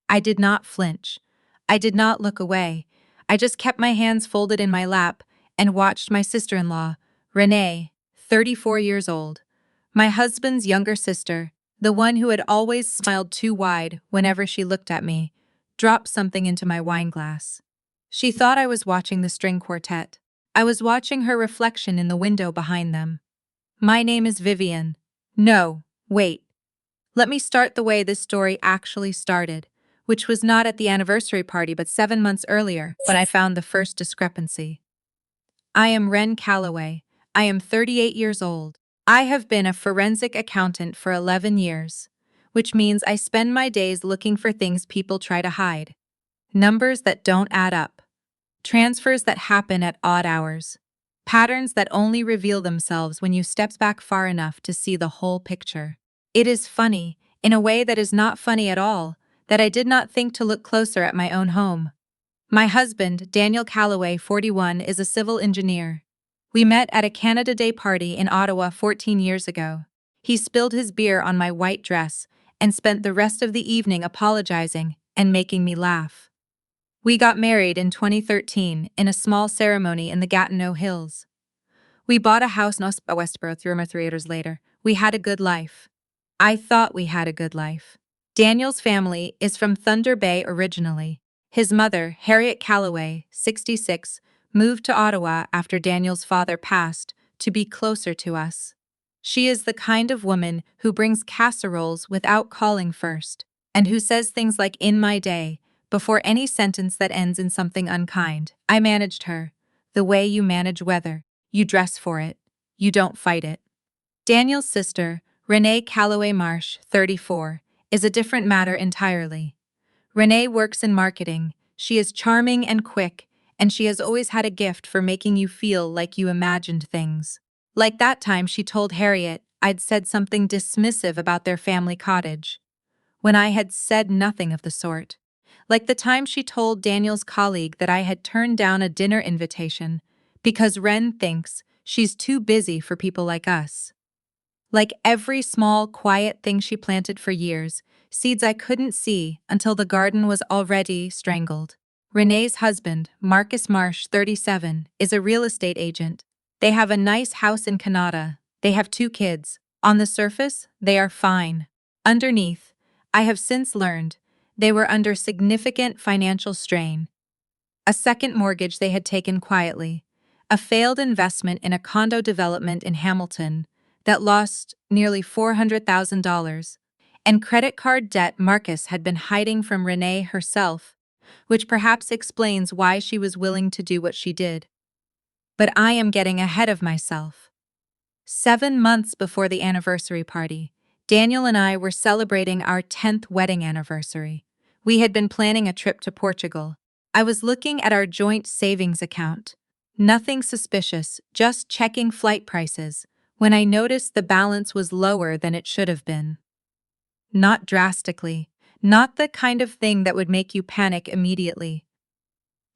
I did not flinch. I did not look away. I just kept my hands folded in my lap and watched my sister-in-law, Renee, 34 years old, my husband's younger sister, the one who had always smiled too wide whenever she looked at me, drop something into my wine glass. She thought I was watching the string quartet. I was watching her reflection in the window behind them. My name is Vivian. No, wait. Let me start the way this story actually started, which was not at the anniversary party but 7 months earlier when I found the first discrepancy. I am Ren Calloway. I am 38 years old. I have been a forensic accountant for 11 years, which means I spend my days looking for things people try to hide. Numbers that don't add up. Transfers that happen at odd hours. Patterns that only reveal themselves when you step back far enough to see the whole picture. It is funny, in a way that is not funny at all, that I did not think to look closer at my own home. My husband, Daniel Calloway, 41, is a civil engineer. We met at a Canada Day party in Ottawa 14 years ago. He spilled his beer on my white dress and spent the rest of the evening apologizing and making me laugh. We got married in 2013 in a small ceremony in the Gatineau Hills. We bought a house in Westboro 3 years later. We had a good life. I thought we had a good life. Daniel's family is from Thunder Bay originally. His mother, Harriet Calloway, 66, moved to Ottawa after Daniel's father passed to be closer to us. She is the kind of woman who brings casseroles without calling first, and who says things like "in my day" before any sentence that ends in something unkind. I managed her. The way you manage weather. You dress for it. You don't fight it. Daniel's sister, Renee Calloway Marsh, 34, is a different matter entirely. Renee works in marketing. She is charming and quick, and she has always had a gift for making you feel like you imagined things. Like that time she told Harriet I'd said something dismissive about their family cottage, when I had said nothing of the sort. Like the time she told Daniel's colleague that I had turned down a dinner invitation because Ren thinks she's too busy for people like us. Like every small, quiet thing she planted for years, seeds I couldn't see until the garden was already strangled. Renee's husband, Marcus Marsh, 37, is a real estate agent. They have a nice house in Canada. They have 2 kids. On the surface, they are fine. Underneath, I have since learned, they were under significant financial strain. A second mortgage they had taken quietly, a failed investment in a condo development in Hamilton that lost nearly $400,000, and credit card debt Marcus had been hiding from Renee herself, which perhaps explains why she was willing to do what she did. But I am getting ahead of myself. 7 months before the anniversary party, Daniel and I were celebrating our 10th wedding anniversary. We had been planning a trip to Portugal. I was looking at our joint savings account. Nothing suspicious, just checking flight prices, when I noticed the balance was lower than it should have been. Not drastically, not the kind of thing that would make you panic immediately.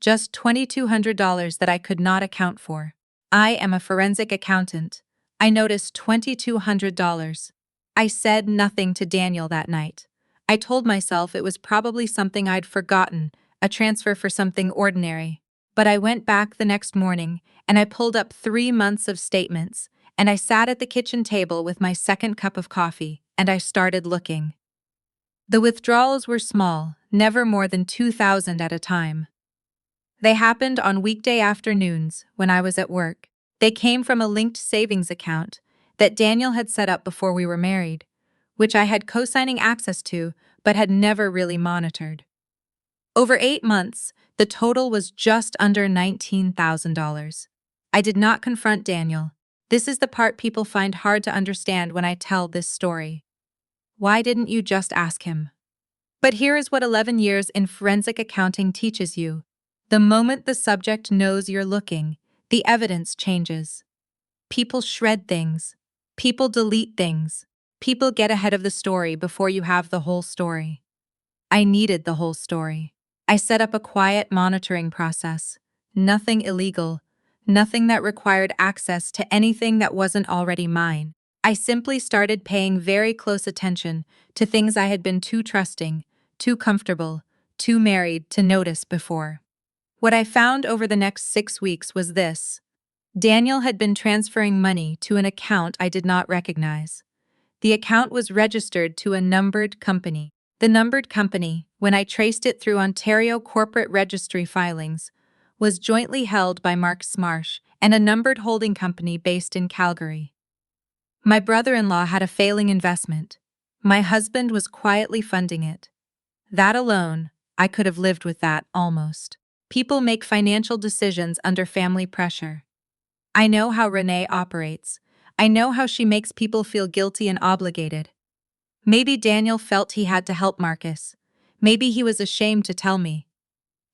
Just $2,200 that I could not account for. I am a forensic accountant. I noticed $2,200. I said nothing to Daniel that night. I told myself it was probably something I'd forgotten, a transfer for something ordinary. But I went back the next morning, and I pulled up 3 months of statements, and I sat at the kitchen table with my second cup of coffee, and I started looking. The withdrawals were small, never more than $2,000 at a time. They happened on weekday afternoons when I was at work. They came from a linked savings account that Daniel had set up before we were married, which I had co-signing access to but had never really monitored. Over 8 months, the total was just under $19,000. I did not confront Daniel. This is the part people find hard to understand when I tell this story. Why didn't you just ask him? But here is what 11 years in forensic accounting teaches you. The moment the subject knows you're looking, the evidence changes. People shred things. People delete things. People get ahead of the story before you have the whole story. I needed the whole story. I set up a quiet monitoring process. Nothing illegal. Nothing that required access to anything that wasn't already mine. I simply started paying very close attention to things I had been too trusting, too comfortable, too married to notice before. What I found over the next 6 weeks was this. Daniel had been transferring money to an account I did not recognize. The account was registered to a numbered company. The numbered company, when I traced it through Ontario corporate registry filings, was jointly held by Mark Smarsh and a numbered holding company based in Calgary. My brother-in-law had a failing investment. My husband was quietly funding it. That alone, I could have lived with that almost. People make financial decisions under family pressure. I know how Renee operates. I know how she makes people feel guilty and obligated. Maybe Daniel felt he had to help Marcus. Maybe he was ashamed to tell me.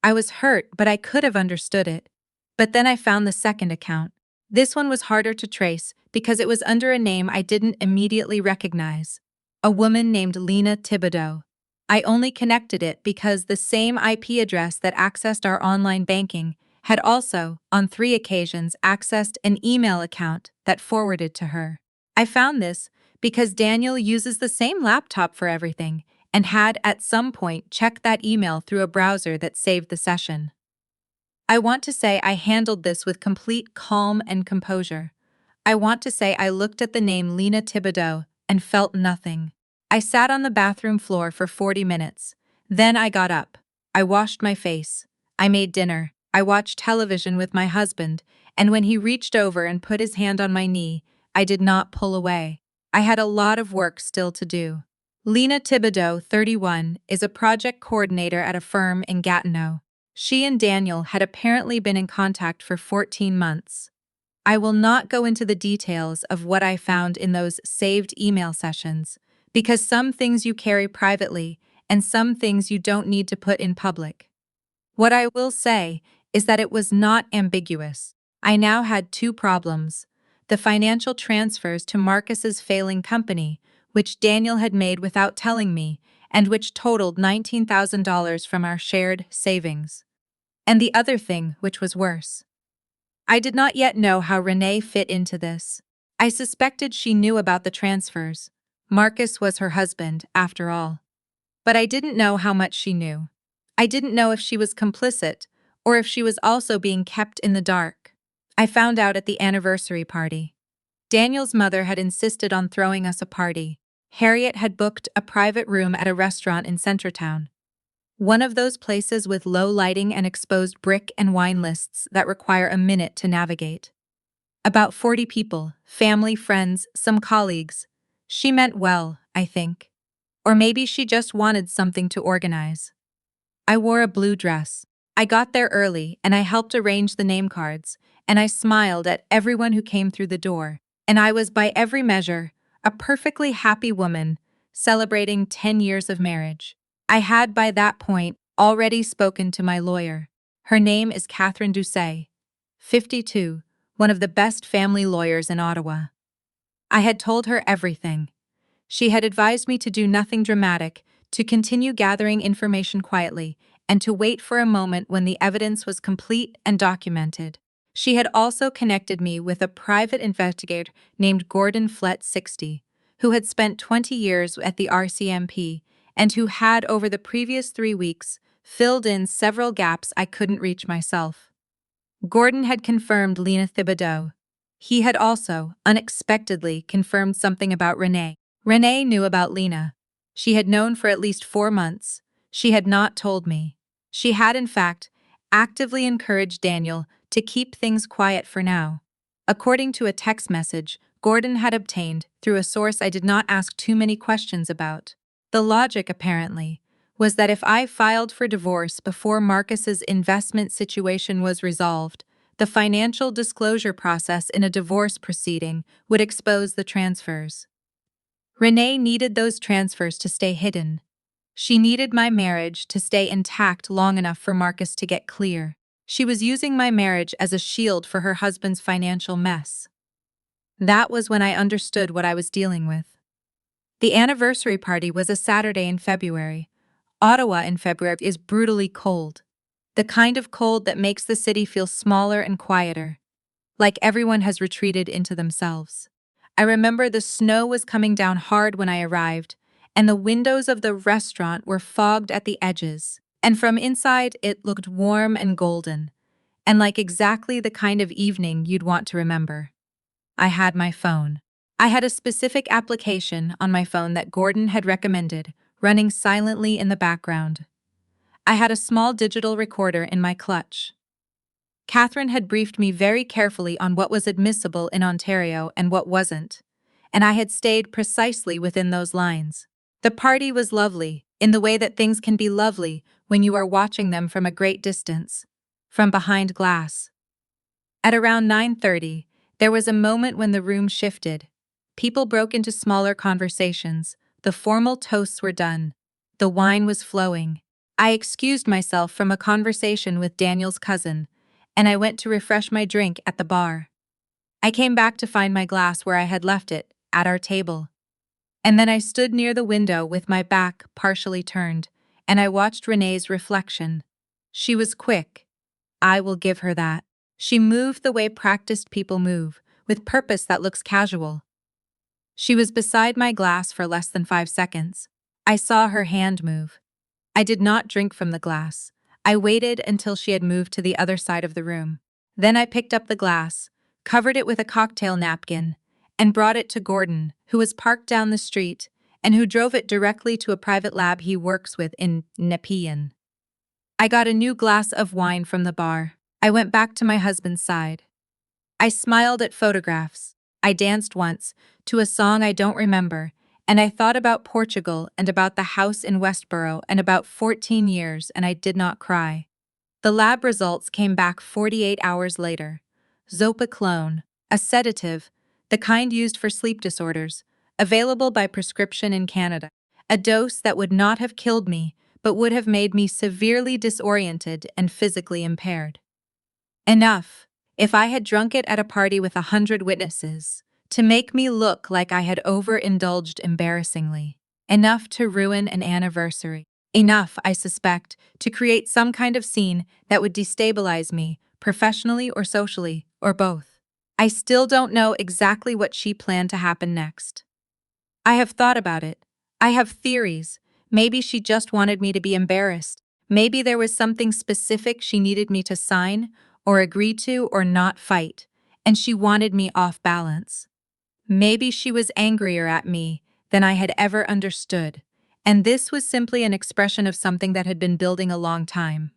I was hurt, but I could have understood it. But then I found the second account. This one was harder to trace because it was under a name I didn't immediately recognize. A woman named Lena Thibodeau. I only connected it because the same IP address that accessed our online banking had also, on 3 occasions, accessed an email account that forwarded to her. I found this because Daniel uses the same laptop for everything and had at some point checked that email through a browser that saved the session. I want to say I handled this with complete calm and composure. I want to say I looked at the name Lena Thibodeau and felt nothing. I sat on the bathroom floor for 40 minutes. Then I got up. I washed my face. I made dinner. I watched television with my husband, and when he reached over and put his hand on my knee, I did not pull away. I had a lot of work still to do. Lena Thibodeau, 31, is a project coordinator at a firm in Gatineau. She and Daniel had apparently been in contact for 14 months. I will not go into the details of what I found in those saved email sessions, because some things you carry privately and some things you don't need to put in public. What I will say is that it was not ambiguous. I now had 2 problems: the financial transfers to Marcus's failing company, which Daniel had made without telling me, and which totaled $19,000 from our shared savings. And the other thing, which was worse. I did not yet know how Renee fit into this. I suspected she knew about the transfers. Marcus was her husband, after all. But I didn't know how much she knew. I didn't know if she was complicit, or if she was also being kept in the dark. I found out at the anniversary party. Daniel's mother had insisted on throwing us a party. Harriet had booked a private room at a restaurant in Centretown. One of those places with low lighting and exposed brick and wine lists that require a minute to navigate. About 40 people, family, friends, some colleagues. She meant well, I think. Or maybe she just wanted something to organize. I wore a blue dress. I got there early and I helped arrange the name cards, and I smiled at everyone who came through the door, and I was by every measure a perfectly happy woman celebrating 10 years of marriage. I had by that point already spoken to my lawyer. Her name is Catherine Doucet, 52, one of the best family lawyers in Ottawa. I had told her everything. She had advised me to do nothing dramatic, to continue gathering information quietly, and to wait for a moment when the evidence was complete and documented. She had also connected me with a private investigator named Gordon Flett, 60, who had spent 20 years at the RCMP and who had, over the previous 3 weeks, filled in several gaps I couldn't reach myself. Gordon had confirmed Lena Thibodeau. He had also, unexpectedly, confirmed something about Renee. Renee knew about Lena. She had known for at least 4 months. She had not told me. She had, in fact, actively encouraged Daniel to keep things quiet for now. According to a text message Gordon had obtained through a source I did not ask too many questions about. The logic, apparently, was that if I filed for divorce before Marcus's investment situation was resolved, the financial disclosure process in a divorce proceeding would expose the transfers. Renee needed those transfers to stay hidden. She needed my marriage to stay intact long enough for Marcus to get clear. She was using my marriage as a shield for her husband's financial mess. That was when I understood what I was dealing with. The anniversary party was a Saturday in February. Ottawa in February is brutally cold. The kind of cold that makes the city feel smaller and quieter, like everyone has retreated into themselves. I remember the snow was coming down hard when I arrived, and the windows of the restaurant were fogged at the edges, and from inside it looked warm and golden, and like exactly the kind of evening you'd want to remember. I had my phone. I had a specific application on my phone that Gordon had recommended, running silently in the background. I had a small digital recorder in my clutch. Catherine had briefed me very carefully on what was admissible in Ontario and what wasn't, and I had stayed precisely within those lines. The party was lovely, in the way that things can be lovely when you are watching them from a great distance, from behind glass. At around 9:30, there was a moment when the room shifted. People broke into smaller conversations. The formal toasts were done. The wine was flowing. I excused myself from a conversation with Daniel's cousin, and I went to refresh my drink at the bar. I came back to find my glass where I had left it, at our table. And then I stood near the window with my back partially turned, and I watched Renee's reflection. She was quick. I will give her that. She moved the way practiced people move, with purpose that looks casual. She was beside my glass for less than 5 seconds. I saw her hand move. I did not drink from the glass. I waited until she had moved to the other side of the room. Then I picked up the glass, covered it with a cocktail napkin, and brought it to Gordon, who was parked down the street, and who drove it directly to a private lab he works with in Nepean. I got a new glass of wine from the bar. I went back to my husband's side. I smiled at photographs. I danced once, to a song I don't remember, and I thought about Portugal and about the house in Westboro and about 14 years, and I did not cry. The lab results came back 48 hours later. Zopiclone, a sedative, the kind used for sleep disorders, available by prescription in Canada. A dose that would not have killed me, but would have made me severely disoriented and physically impaired. Enough, if I had drunk it at a party with 100 witnesses, to make me look like I had overindulged embarrassingly. Enough to ruin an anniversary. Enough, I suspect, to create some kind of scene that would destabilize me, professionally or socially, or both. I still don't know exactly what she planned to happen next. I have thought about it. I have theories. Maybe she just wanted me to be embarrassed. Maybe there was something specific she needed me to sign, or agree to, or not fight, and she wanted me off balance. Maybe she was angrier at me than I had ever understood, and this was simply an expression of something that had been building a long time.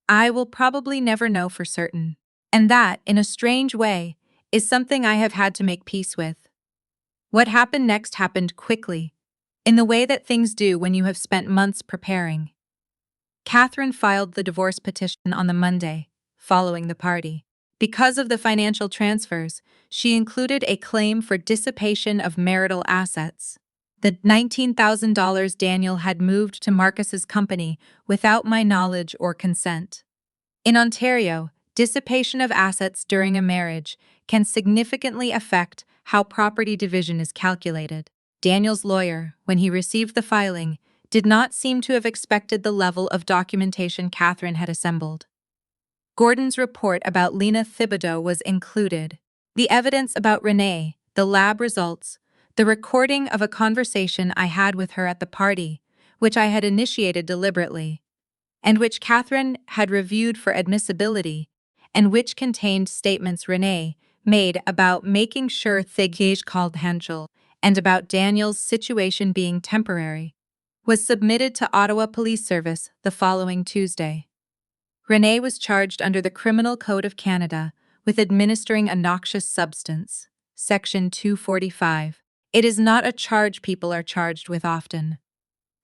I will probably never know for certain, and that, in a strange way, is something I have had to make peace with. What happened next happened quickly, in the way that things do when you have spent months preparing. Catherine filed the divorce petition on the Monday, following the party. Because of the financial transfers, she included a claim for dissipation of marital assets. The $19,000 Daniel had moved to Marcus's company without my knowledge or consent. In Ontario, dissipation of assets during a marriage can significantly affect how property division is calculated. Daniel's lawyer, when he received the filing, did not seem to have expected the level of documentation Catherine had assembled. Gordon's report about Lena Thibodeau was included. The evidence about Renee, the lab results, the recording of a conversation I had with her at the party, which I had initiated deliberately, and which Catherine had reviewed for admissibility, and which contained statements Renee made about making sure Thigage called Hanchel and about Daniel's situation being temporary, was submitted to Ottawa Police Service the following Tuesday. Renee was charged under the Criminal Code of Canada with administering a noxious substance, Section 245. It is not a charge people are charged with often.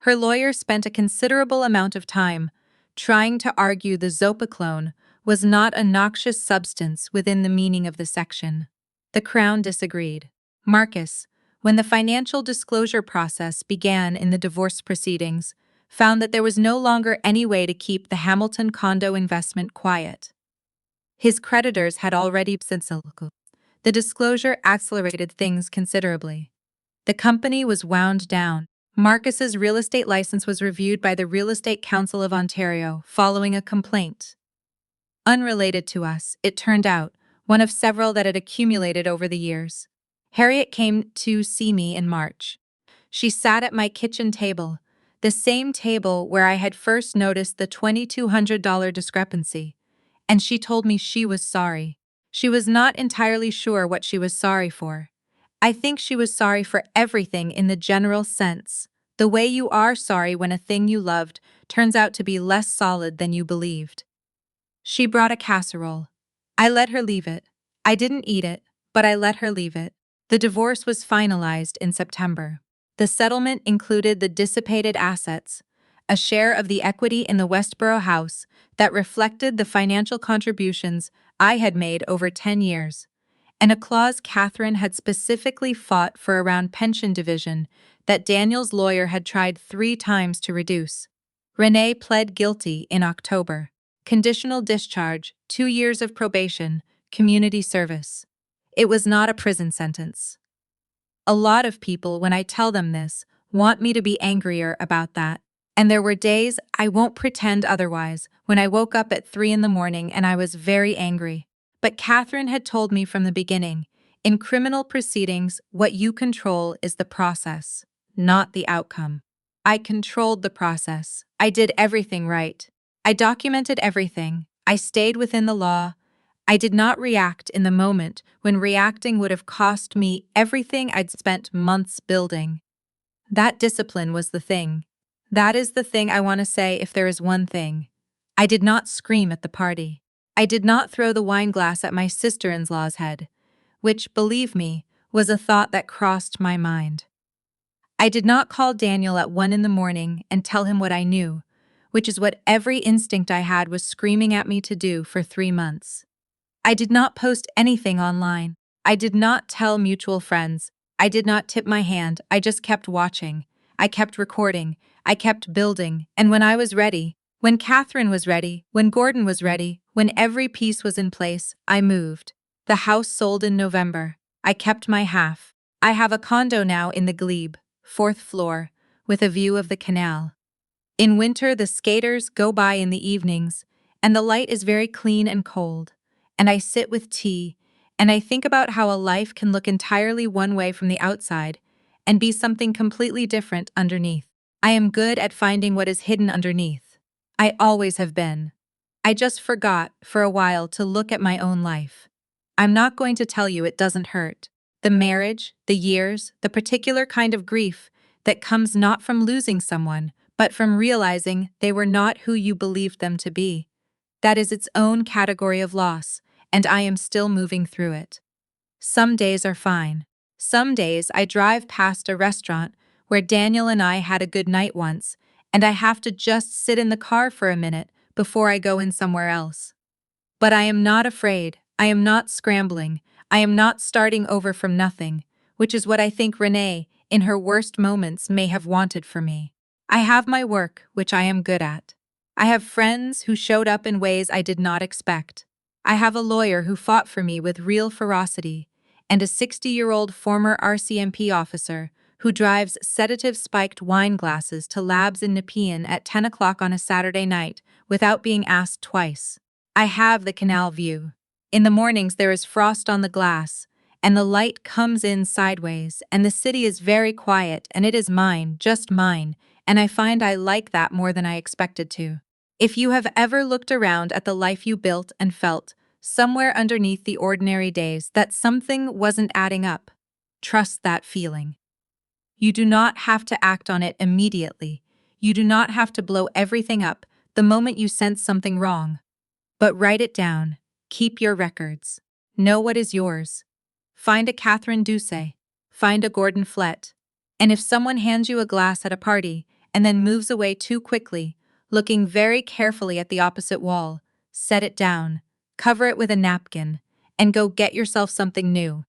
Her lawyer spent a considerable amount of time trying to argue the zopiclone was not a noxious substance within the meaning of the section. The Crown disagreed. Marcus, when the financial disclosure process began in the divorce proceedings, found that there was no longer any way to keep the Hamilton condo investment quiet. His creditors had already since the disclosure accelerated things considerably. The company was wound down. Marcus's real estate license was reviewed by the Real Estate Council of Ontario following a complaint. Unrelated to us, it turned out, one of several that had accumulated over the years. Harriet came to see me in March. She sat at my kitchen table, the same table where I had first noticed the $2,200 discrepancy, and she told me she was sorry. She was not entirely sure what she was sorry for. I think she was sorry for everything in the general sense, the way you are sorry when a thing you loved turns out to be less solid than you believed. She brought a casserole. I let her leave it. I didn't eat it, but I let her leave it. The divorce was finalized in September. The settlement included the dissipated assets, a share of the equity in the Westboro house that reflected the financial contributions I had made over 10 years, and a clause Catherine had specifically fought for around pension division that Daniel's lawyer had tried 3 times to reduce. Renee pled guilty in October. Conditional discharge, 2 years of probation, community service. It was not a prison sentence. A lot of people, when I tell them this, want me to be angrier about that. And there were days, I won't pretend otherwise, when I woke up at 3 in the morning and I was very angry. But Catherine had told me from the beginning, in criminal proceedings, what you control is the process, not the outcome. I controlled the process. I did everything right. I documented everything. I stayed within the law. I did not react in the moment when reacting would have cost me everything I'd spent months building. That discipline was the thing. That is the thing I want to say if there is one thing. I did not scream at the party. I did not throw the wine glass at my sister-in-law's head, which, believe me, was a thought that crossed my mind. I did not call Daniel at 1 in the morning and tell him what I knew, which is what every instinct I had was screaming at me to do for 3 months. I did not post anything online. I did not tell mutual friends. I did not tip my hand. I just kept watching. I kept recording. I kept building. And when I was ready, when Catherine was ready, when Gordon was ready, when every piece was in place, I moved. The house sold in November. I kept my half. I have a condo now in the Glebe, 4th floor, with a view of the canal. In winter, the skaters go by in the evenings, and the light is very clean and cold. And I sit with tea, and I think about how a life can look entirely one way from the outside and be something completely different underneath. I am good at finding what is hidden underneath. I always have been. I just forgot, for a while, to look at my own life. I'm not going to tell you it doesn't hurt. The marriage, the years, the particular kind of grief that comes not from losing someone, but from realizing they were not who you believed them to be. That is its own category of loss, and I am still moving through it. Some days are fine. Some days I drive past a restaurant where Daniel and I had a good night once, and I have to just sit in the car for a minute before I go in somewhere else. But I am not afraid. I am not scrambling. I am not starting over from nothing, which is what I think Renee, in her worst moments, may have wanted for me. I have my work, which I am good at. I have friends who showed up in ways I did not expect. I have a lawyer who fought for me with real ferocity, and a 60-year-old former RCMP officer who drives sedative-spiked wine glasses to labs in Nepean at 10 o'clock on a Saturday night without being asked twice. I have the canal view. In the mornings there is frost on the glass, and the light comes in sideways, and the city is very quiet, and it is mine, just mine, and I find I like that more than I expected to. If you have ever looked around at the life you built and felt, somewhere underneath the ordinary days, that something wasn't adding up, trust that feeling. You do not have to act on it immediately. You do not have to blow everything up the moment you sense something wrong. But write it down. Keep your records. Know what is yours. Find a Catherine Doucet. Find a Gordon Flett. And if someone hands you a glass at a party and then moves away too quickly, looking very carefully at the opposite wall, set it down, cover it with a napkin, and go get yourself something new.